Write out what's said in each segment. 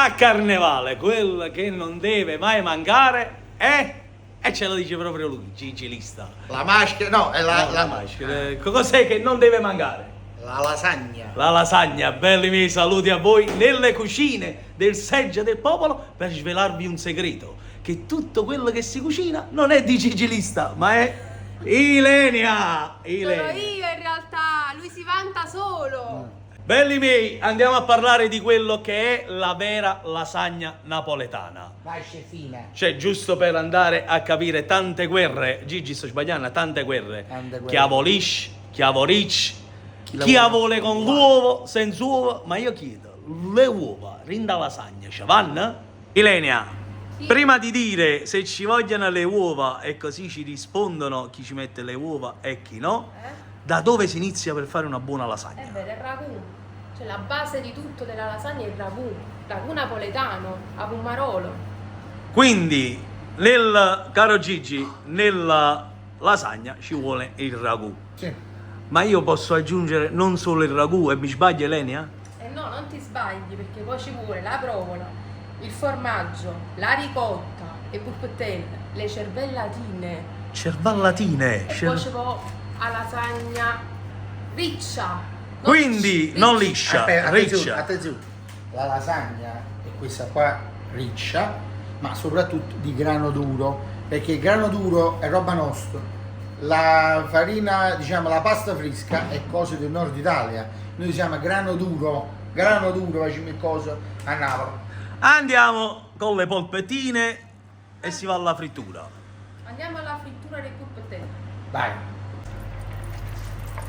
a carnevale quello che non deve mai mancare è... E ce lo dice proprio lui, Gigi Lista. La maschera, no, è la maschera. Cos'è che non deve mancare? La lasagna. La lasagna, belli miei saluti a voi nelle cucine del Seggia del Popolo per svelarvi un segreto, che tutto quello che si cucina non è di Gigi Lista, ma è Ilenia. Sono io in realtà, lui si vanta solo. Belli miei, andiamo a parlare di quello che è la vera lasagna napoletana. Vai, scefina. Cioè, giusto per andare a capire tante guerre, Gigi sto sbagliando, tante guerre. Chi abolisce, chi abolisce, chi vuole con l'uovo, senza uovo, ma io chiedo, le uova, rinda lasagna, ci vanno? Ilenia, sì. Prima di dire se ci vogliono le uova e così ci rispondono chi ci mette le uova e chi no, da dove si inizia per fare una buona lasagna? Beh, il ragù. Cioè la base di tutto della lasagna è il ragù napoletano, a Pumarolo. Quindi, caro Gigi, nella lasagna ci vuole il ragù. Sì. Ma io posso aggiungere non solo il ragù, e mi sbaglio Elenia? No, non ti sbagli, perché poi ci vuole la provola, il formaggio, la ricotta, i pulpettelle, le cervellatine. Cervallatine. E poi ci vuole la lasagna riccia. Quindi non liscia, Attenzione, riccia. attenzione. La lasagna è questa qua riccia, ma soprattutto di grano duro, perché il grano duro è roba nostra. La farina, diciamo, la pasta fresca è cosa del nord Italia. Noi siamo grano duro, facciamo il coso a Napoli. Andiamo con le polpettine e si va alla frittura. Andiamo alla frittura dei pulpettelle. Vai.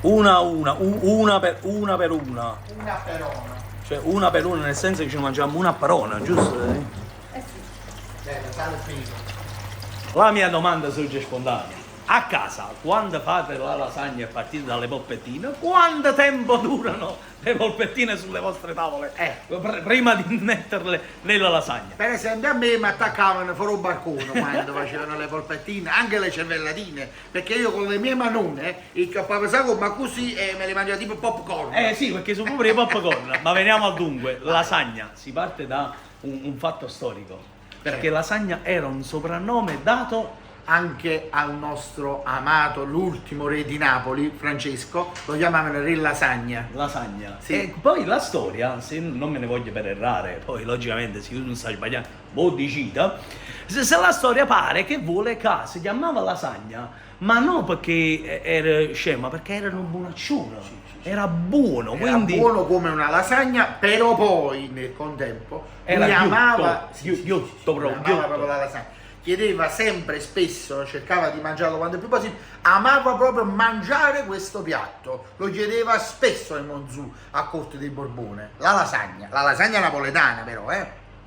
Una per una. Una perona. Cioè una per una, nel senso che ci mangiamo una perona, giusto? Eh sì. Bene, sale finito. La mia domanda sorge spontanea. A casa, quando fate la lasagna a partire dalle polpettine, quanto tempo durano le polpettine sulle vostre tavole? Prima di metterle nella lasagna. Per esempio a me mi attaccavano fuori un balcone quando facevano le polpettine, anche le cervellatine, perché io con le mie manone, il pappasaco ma così me le mangiavo tipo popcorn. Sì, perché sono proprio i popcorn. Ma veniamo al dunque, lasagna si parte da un fatto storico, perché lasagna era un soprannome dato Anche al nostro amato, l'ultimo re di Napoli, Francesco, lo chiamavano re lasagna. lasagna. Sì. E poi la storia, se non me ne voglio per errare, poi logicamente se io non sto sbagliando, dicita, se la storia pare che vuole che si chiamava lasagna, ma non perché era scema, perché era un buonaccione, era buono, Era quindi buono come una lasagna, però poi nel contempo Era lui amava, ghiotto, lui amava proprio la lasagna. Chiedeva sempre, spesso, cercava di mangiarlo quando è più possibile, amava proprio mangiare questo piatto, lo chiedeva spesso ai Monzù a corte di Borbone. La lasagna napoletana però,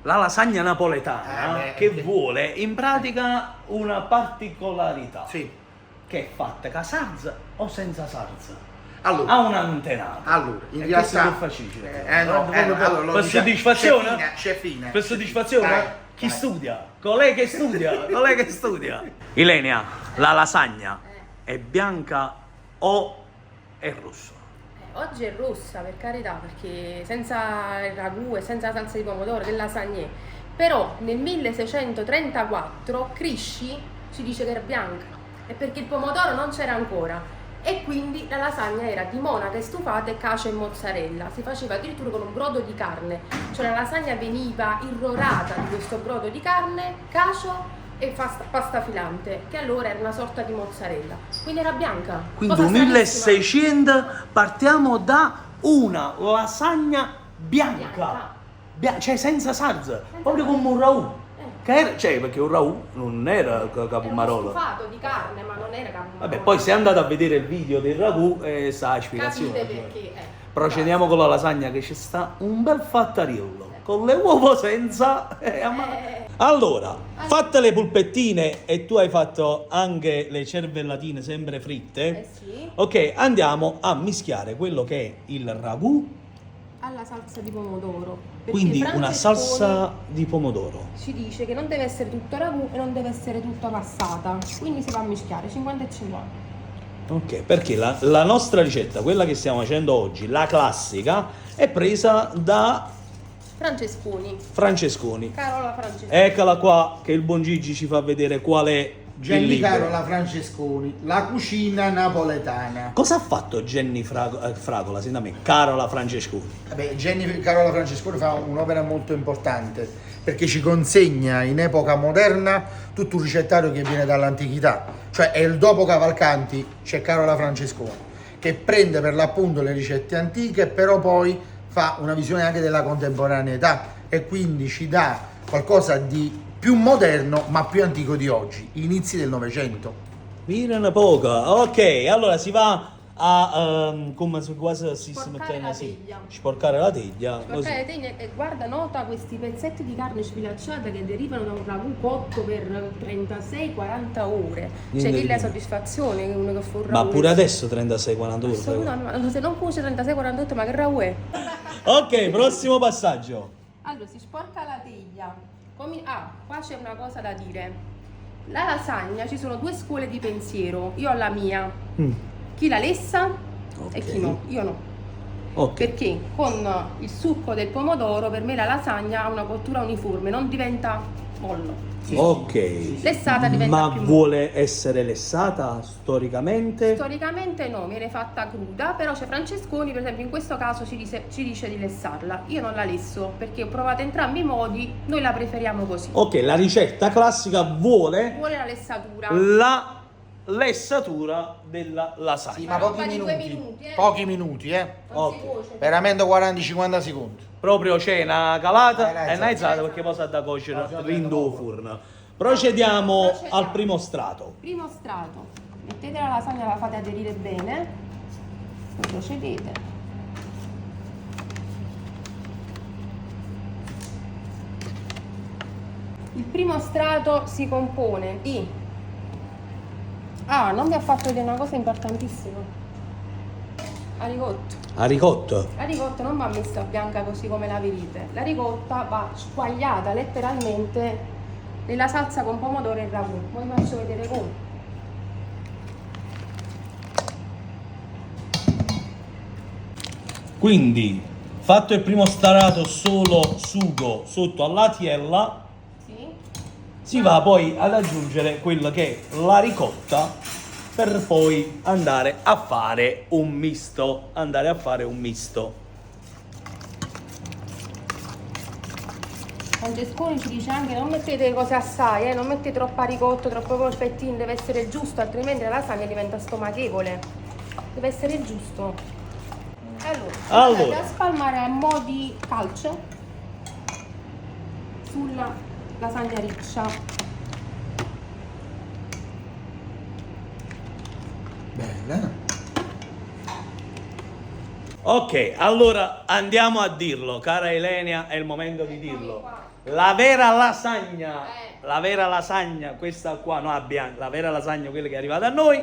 la lasagna napoletana che che- vuole in pratica una particolarità, Sì. che è fatta con salsa o senza salsa. Allora, Ha un'antenata. in E realtà questo è più facile. no, allora, lo per diciamo, soddisfazione? Scefina. Per soddisfazione? Dai, Chi dai. studia? Colei che studia, colei che studia. Ilenia, la lasagna è bianca o è rossa? Oggi è rossa, per carità, perché senza il ragù e senza salsa di pomodoro, che lasagne è. Però nel 1634 Crisci ci dice che era bianca, e perché il pomodoro non c'era ancora. E quindi la lasagna era di monache stufate, cacio e mozzarella. Si faceva addirittura con un brodo di carne, cioè la lasagna veniva irrorata di questo brodo di carne, cacio e pasta filante, che allora era una sorta di mozzarella. Quindi era bianca. Quindi Cosa un stranissima. 1600 partiamo da una lasagna bianca. Cioè senza salsa, proprio come un ragù. Che era, cioè, perché un ragù non era Era capumarola. stufato di carne, ma non era capumarola. Vabbè, poi se andate a vedere il video del ragù, sa la spiegazione. Capite perché? Procediamo con la lasagna, che ci sta un bel fattariello, con le uova senza... Allora, fatte le polpettine e tu hai fatto anche le cervellatine sempre fritte, sì. ok, andiamo a mischiare quello che è il ragù, Alla salsa di pomodoro. Perché quindi una Francesconi salsa di pomodoro. ci dice che non deve essere tutto ragù e non deve essere tutta passata. Quindi si va a mischiare 50 e 50. Ok, perché la nostra ricetta, quella che stiamo facendo oggi, la classica, è presa da Francesconi. Carola Francesconi. Eccola qua che il buon Gigi ci fa vedere qual è il Jenny libro. Carola Francesconi, la cucina napoletana. Cosa ha fatto Jenny Fragola, sin da me? Carola Francesconi. Vabbè, Jenny Carola Francesconi fa un'opera molto importante perché ci consegna in epoca moderna tutto un ricettario che viene dall'antichità, cioè è il dopo Cavalcanti, c'è Carola Francesconi che prende per l'appunto le ricette antiche, però poi fa una visione anche della contemporaneità e quindi ci dà qualcosa di più moderno ma più antico di oggi, inizi del Novecento. Mira una poca. Ok, allora si va a come se quasi si Sporcare mette la sì, teglia. sporcare la teglia. Sporcare Così. le teglie e guarda, nota questi pezzetti di carne sfilacciata che derivano da un ragù cotto per 36-40 ore. Niente Cioè, di che la più. soddisfazione che uno che fa un Ma ragù. pure adesso 36-40 ore. Assolutamente, se non cuoce 36-48, ma che ragù è? Ok, prossimo passaggio. Allora, si sporca la teglia. Qua c'è una cosa da dire. La lasagna, ci sono due scuole di pensiero. Io ho la mia. Chi la lessa e chi no. Io no. Ok. Perché con il succo del pomodoro per me la lasagna ha una cottura uniforme, non diventa mollo. Ok. Lessata diventa Ma più vuole essere lessata storicamente? Storicamente no, viene fatta cruda, però c'è Francesconi, per esempio, in questo caso ci dice di lessarla. Io non la lesso perché ho provato entrambi i modi, noi la preferiamo così. Ok, la ricetta classica vuole Vuole la lessatura. la lessatura della lasagna. Sì, ma roba pochi di minuti, 2 minuti, pochi minuti, Non ok. si cuoce. veramente 40-50 secondi. Proprio c'è una calata Una e una alzata perché poi sa da cuocere rindo o forno. Procediamo al primo strato. Primo strato. Mettete la lasagna, la fate aderire bene. Poi procedete. Il primo strato si compone di... non vi ho fatto vedere una cosa importantissima. La ricotta. A ricotto. La ricotta non va messa bianca così come la vedete. La ricotta va squagliata letteralmente nella salsa con pomodoro e ragù. Poi vi faccio vedere come. Quindi, fatto il primo strato solo sugo sotto all'atiella, Sì. si va poi ad aggiungere quello che è la ricotta per poi andare a fare un misto. Francesconi ci dice anche non mettete cose assai, non mettete troppa ricotta, troppo polpettino, deve essere giusto, altrimenti la lasagna diventa stomachevole. Deve essere giusto. Allora, andate a spalmare a mo' di calce sulla lasagna riccia. Bene. Ok, allora andiamo a dirlo, cara Elenia, è il momento di dirlo. La vera lasagna, questa qua, no, la vera lasagna, quella che è arrivata a noi,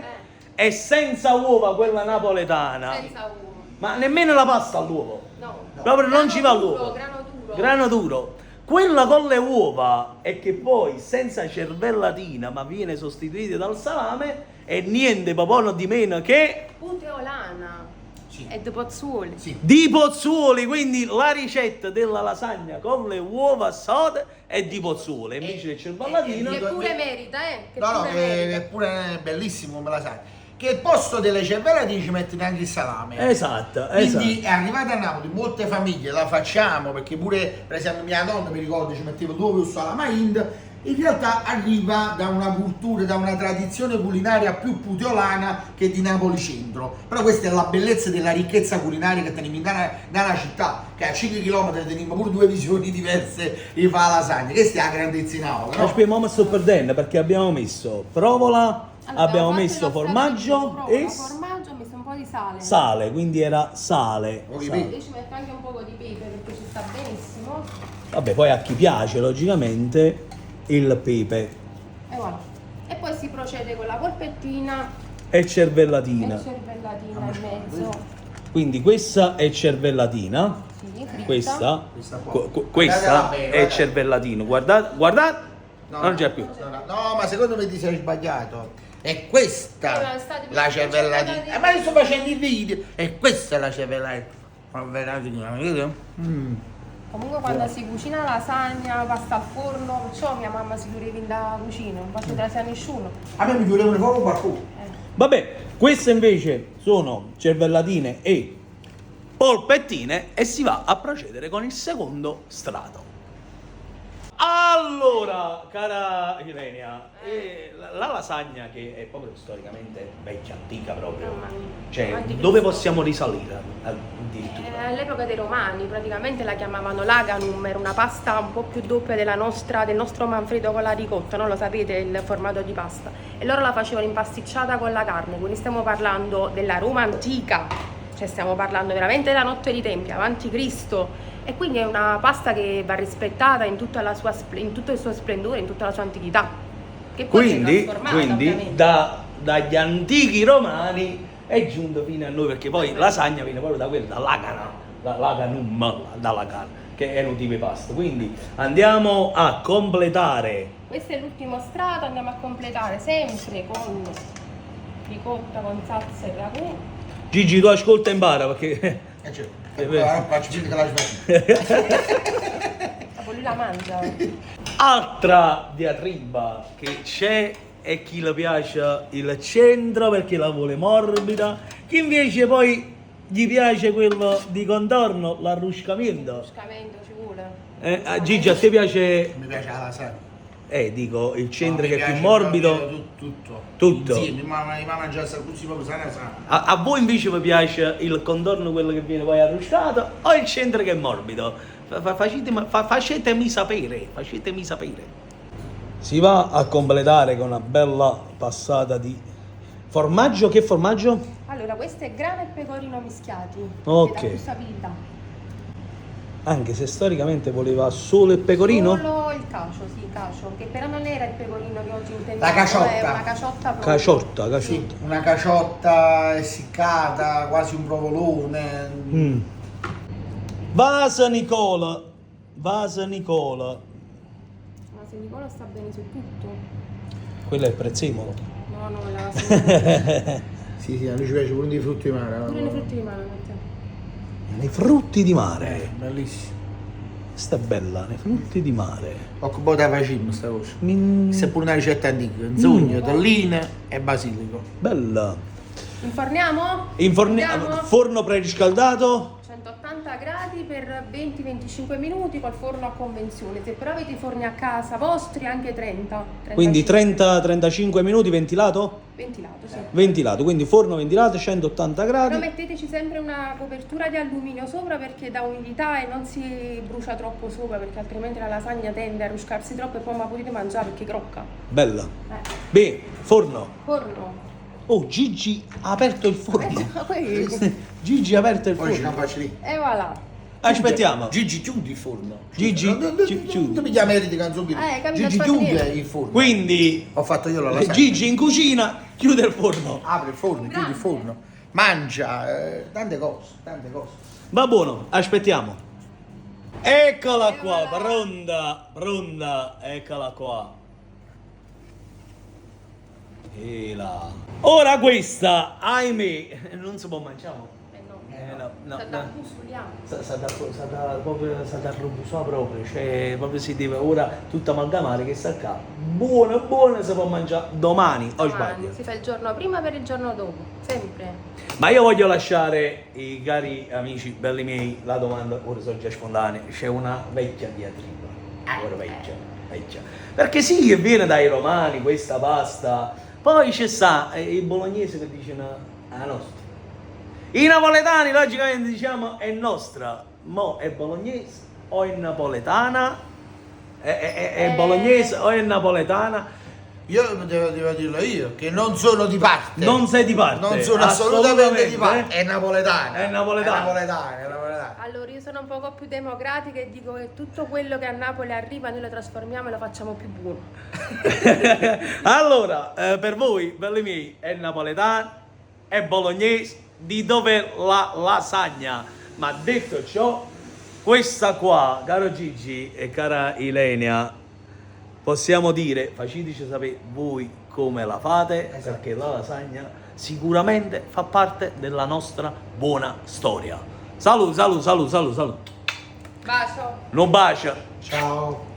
è senza uova, quella napoletana. Senza uovo. Ma nemmeno la pasta all'uovo. No. Proprio non ci va Grano l'uovo. duro, grano duro. Grano duro. Quella con le uova e che poi senza cervellatina ma viene sostituita dal salame è niente proprio di meno che Puteolana. Sì. E di Pozzuoli. Sì. di Pozzuoli, quindi la ricetta della lasagna con le uova sode è di Pozzuoli, invece del cervellatino Che pure merita, Che No, pure che merita. è pure bellissimo come la sai. Che al posto delle cervellatine ci metti anche il salame. esatto, Quindi esatto. è arrivata a Napoli, molte famiglie la facciamo perché pure, per esempio, mia nonna mi ricordo ci metteva due uova salama Ind. In realtà arriva da una cultura, da una tradizione culinaria più puteolana che di Napoli centro. Però questa è la bellezza della ricchezza culinaria che teniamo nella città, che a 5 km teniamo pure due visioni diverse di fare la lasagna. Questa è la grandezza in aula, no? Aspetta, ma sto perdendo perché abbiamo messo provola, Allora, abbiamo fatto messo il nostro formaggio provola, e formaggio, ho messo un po' di sale. sale, quindi era sale. Voi Sale. vedi? Io ci metto anche un po' di pepe perché ci sta benissimo. Vabbè, poi a chi piace logicamente il pepe E voilà. E poi si procede con la polpettina e cervellatina. e cervellatina in mezzo. Quindi questa è cervellatina, Sì, fritta. questa, Questa qua. questa Guardatela bene, è guardate. cervellatino. Guardate, non c'è più. No, ma secondo me ti sei sbagliato. È questa Ma state la facendo cervellatina. cervellatina. Ma io sto facendo il video. E questa è la cervellatina. Cervellatina, vedi? Comunque quando si cucina lasagna, pasta al forno, perciò mia mamma si chiudeva in da cucina, non faccio trasare a nessuno. A me mi chiudevano fuoco qualcuno. Vabbè, queste invece sono cervellatine e polpettine e si va a procedere con il secondo strato. Allora, cara Ilenia, la lasagna che è proprio storicamente vecchia, antica proprio, Mamma mia. cioè Antichissima. dove possiamo risalire addirittura? All'epoca dei Romani praticamente la chiamavano laganum, era una pasta un po' più doppia del nostro Manfredo con la ricotta, non lo sapete il formato di pasta, e loro la facevano impasticciata con la carne, quindi stiamo parlando della Roma antica, cioè stiamo parlando veramente della notte dei tempi, avanti Cristo, e quindi è una pasta che va rispettata in tutta la sua in tutto il suo splendore, in tutta la sua antichità, che poi si è trasformata, ovviamente. Dagli antichi romani è giunto fino a noi, perché poi lasagna viene proprio da quella, da lagana, laganum, dalla carne, che è un tipo di pasta. Quindi andiamo a completare. Questo è l'ultimo strato, andiamo a completare sempre con ricotta con salsa e ragù. Gigi, tu ascolta e impara, perché Certo. vero. Faccio finta che la sbaglio. Dopo lui la mangia. altra diatriba che c'è è chi le piace il centro perché la vuole morbida, chi invece poi gli piace quello di contorno, l'arruscamento. Buscamento ci vuole. Gigi, a te piace, Mi piace la lasagna. dico, il centro No, che mi è più piace morbido? proprio tutto. Tutto. Insieme, mi mangia così proprio sana sana. A voi invece vi piace il contorno, quello che viene poi arruscato, o il centro che è morbido? Facetemi sapere, facetemi sapere. Si va a completare con una bella passata di formaggio. Che formaggio? Allora, questo è grana e pecorino mischiati. Ok. Che dà più stabilità. Anche se storicamente voleva solo il pecorino? Solo il cacio, sì, il cacio, che però non era il pecorino che oggi intendiamo. La caciotta. È una caciotta proprio. Caciotta. Sì, una caciotta essiccata, quasi un provolone. Vasa Nicola. Vasa Nicola. Ma se Nicola sta bene su tutto. Quello è il prezzemolo. No, la Sì, a noi ci piace pure di frutti di mare. pure nei frutti di mano mettiamo. Nei frutti di mare. Bellissimo. Sta bella, nei frutti di mare. Ho un po' da facimmo sta cosa. Mm, Questa è pure una ricetta antica. Zogno, talline e basilico. bella. Inforniamo? Andiamo? Forno preriscaldato. 180 gradi per 20-25 minuti col forno a convenzione. Se però avete i forni a casa vostri, anche 30. Quindi 35. 30-35 minuti ventilato? Ventilato, sì. Ventilato, quindi forno ventilato, 180 Però gradi. metteteci sempre una copertura di alluminio sopra perché dà umidità e non si brucia troppo sopra, perché altrimenti la lasagna tende a ruscarsi troppo e poi non la potete mangiare perché crocca. Bella. Bene, forno. Forno. Oh, Gigi ha aperto il forno. Poi- Gigi ha aperto il Poi ci forno. faccio lì. E voilà. Aspettiamo. Gigi chiudi il forno. Gigi, chiudi. Tu mi chiami Eriti Canzoni. capito, Gigi fa chiude vedere. il forno. Quindi Ho fatto io la lasagna. Gigi in cucina chiude il forno. Apre il forno, chiudi il forno. Mangia, tante cose, tante cose. Va buono, aspettiamo. Eccola qua, pronta, pronta, eccola qua. E là. Ora questa, ahimè, non si può mangiare. No. Suliamo. Sa da robusare proprio, cioè proprio si deve ora tutto amalgamare che sta qua. Buona, buona, si può mangiare domani, o sbaglio. Si fa il giorno prima per il giorno dopo, sempre. Ma io voglio lasciare i cari amici belli miei la domanda, ora sono già spontanea, c'è una vecchia diatriba, ora vecchia. Perché sì, che viene dai romani questa pasta, poi c'è sta il bolognese che dice la nostra. I napoletani logicamente diciamo è nostra, mo è bolognese o è napoletana? È bolognese o è napoletana? Io devo dirlo io, che non sono di parte. Non sei di parte. Non sono assolutamente di parte. È napoletana. È napoletana. È napoletana, è napoletana. Allora io sono un poco più democratica e dico che tutto quello che a Napoli arriva noi lo trasformiamo e lo facciamo più buono. Allora, per voi, belli miei, è napoletana, è bolognese, di dove la lasagna? Ma detto ciò, questa qua, caro Gigi e cara Ilenia, possiamo dire, faceteci sapere voi come la fate, perché la lasagna sicuramente fa parte della nostra buona storia. Salut. Bacio. Non bacia. Ciao.